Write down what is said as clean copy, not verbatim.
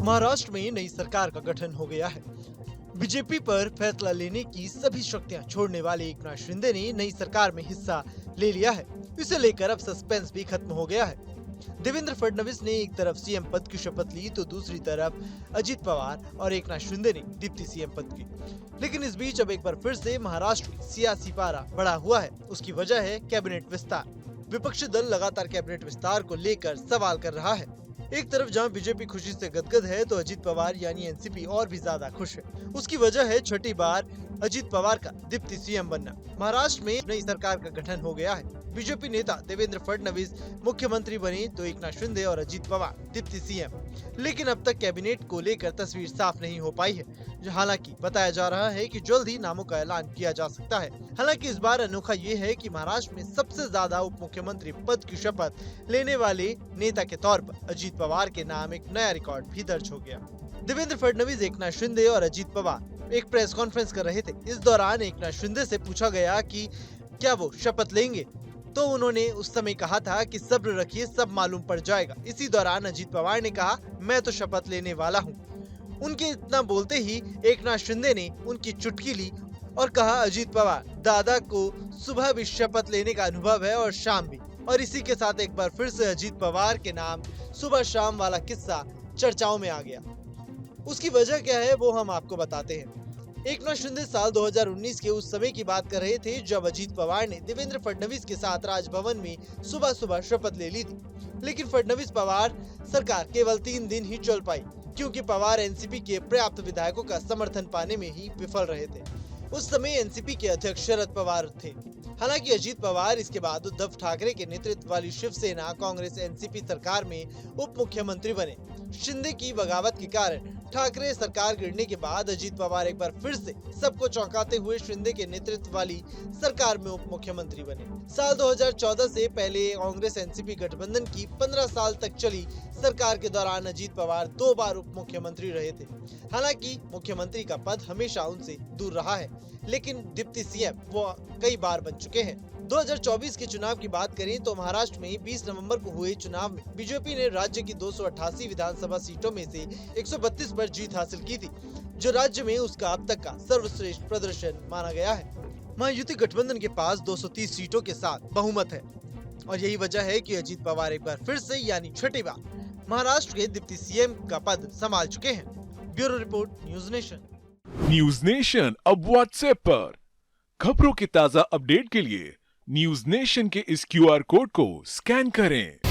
महाराष्ट्र में नई सरकार का गठन हो गया है। बीजेपी पर फैसला लेने की सभी शक्तियां छोड़ने वाले एकनाथ शिंदे ने नई सरकार में हिस्सा ले लिया है। इसे लेकर अब सस्पेंस भी खत्म हो गया है। देवेंद्र फडणवीस ने एक तरफ सीएम पद की शपथ ली तो दूसरी तरफ अजित पवार और एकनाथ शिंदे ने डिप्टी सीएम पद की। लेकिन इस बीच अब एक बार फिर से महाराष्ट्र की सियासी पारा बढ़ा हुआ है। उसकी वजह है कैबिनेट विस्तार। विपक्षी दल लगातार कैबिनेट विस्तार को लेकर सवाल कर रहा है। एक तरफ जहां बीजेपी खुशी से गदगद है तो अजित पवार यानी एनसीपी और भी ज्यादा खुश है। उसकी वजह है छठी बार अजित पवार का डिप्टी सीएम बनना। महाराष्ट्र में नई सरकार का गठन हो गया है। बीजेपी नेता देवेंद्र फडणवीस मुख्यमंत्री बने तो एकनाथ शिंदे और अजित पवार डिप्टी सीएम। लेकिन अब तक कैबिनेट को लेकर तस्वीर साफ नहीं हो पाई है। हालांकि बताया जा रहा है कि जल्द ही नामों का ऐलान किया जा सकता है। हालांकि इस बार अनोखा ये है कि महाराष्ट्र में सबसे ज्यादा उप मुख्यमंत्री पद की शपथ लेने वाले नेता के तौर पर अजित पवार के नाम एक नया रिकॉर्ड भी दर्ज हो गया। देवेंद्र फडणवीस, एकनाथ शिंदे और अजित पवार एक प्रेस कॉन्फ्रेंस कर रहे थे। इस दौरान एकनाथ शिंदे से पूछा गया कि क्या वो शपथ लेंगे, तो उन्होंने उस समय कहा था कि सब्र रखिए, सब मालूम पड़ जाएगा। इसी दौरान अजित पवार ने कहा, मैं तो शपथ लेने वाला हूँ। उनके इतना बोलते ही एकनाथ शिंदे ने उनकी चुटकी ली और कहा, अजित पवार, दादा को सुबह भी शपथ लेने का अनुभव है और शाम भी। और इसी के साथ एक बार फिर से अजित पवार के नाम सुबह शाम वाला किस्सा चर्चाओं में आ गया। उसकी वजह क्या है वो हम आपको बताते हैं। एकनाथ शिंदे साल 2019 के उस समय की बात कर रहे थे जब अजित पवार ने देवेंद्र फडणवीस के साथ राजभवन में सुबह सुबह शपथ ले ली थी। लेकिन फडणवीस पवार सरकार केवल 3 दिन ही चल पाई, क्योंकि पवार एनसीपी के पर्याप्त विधायकों का समर्थन पाने में ही विफल रहे थे। उस समय एनसीपी के अध्यक्ष शरद पवार थे। हालांकि अजित पवार इसके बाद उद्धव ठाकरे के नेतृत्व वाली शिवसेना कांग्रेस एनसीपी सरकार में उप मुख्यमंत्री बने। शिंदे की बगावत के कारण ठाकरे सरकार गिरने के बाद अजित पवार एक बार फिर से सबको चौंकाते हुए शिंदे के नेतृत्व वाली सरकार में उप मुख्यमंत्री बने। साल 2014 से पहले कांग्रेस एनसीपी गठबंधन की 15 साल तक चली सरकार के दौरान अजित पवार 2 बार उप मुख्यमंत्री रहे थे। हालांकि मुख्यमंत्री का पद हमेशा उनसे दूर रहा है, लेकिन डिप्टी सीएम वो कई बार बन चुके हैं। 2024 के चुनाव की बात करें तो महाराष्ट्र में 20 नवंबर को हुए चुनाव में बीजेपी ने राज्य की 288 विधानसभा सीटों में से 132 पर जीत हासिल की थी, जो राज्य में उसका अब तक का सर्वश्रेष्ठ प्रदर्शन माना गया है। महायुति गठबंधन के पास 230 सीटों के साथ बहुमत है और यही वजह है कि अजित पवार एक बार फिर से यानी छठी बार महाराष्ट्र के डिप्टी सीएम का पद संभाल चुके हैं। Bureau report, news nation. News nation अब व्हाट्सएप पर खबरों के ताजा अपडेट के लिए न्यूज नेशन के इस क्यूआर कोड को स्कैन करें।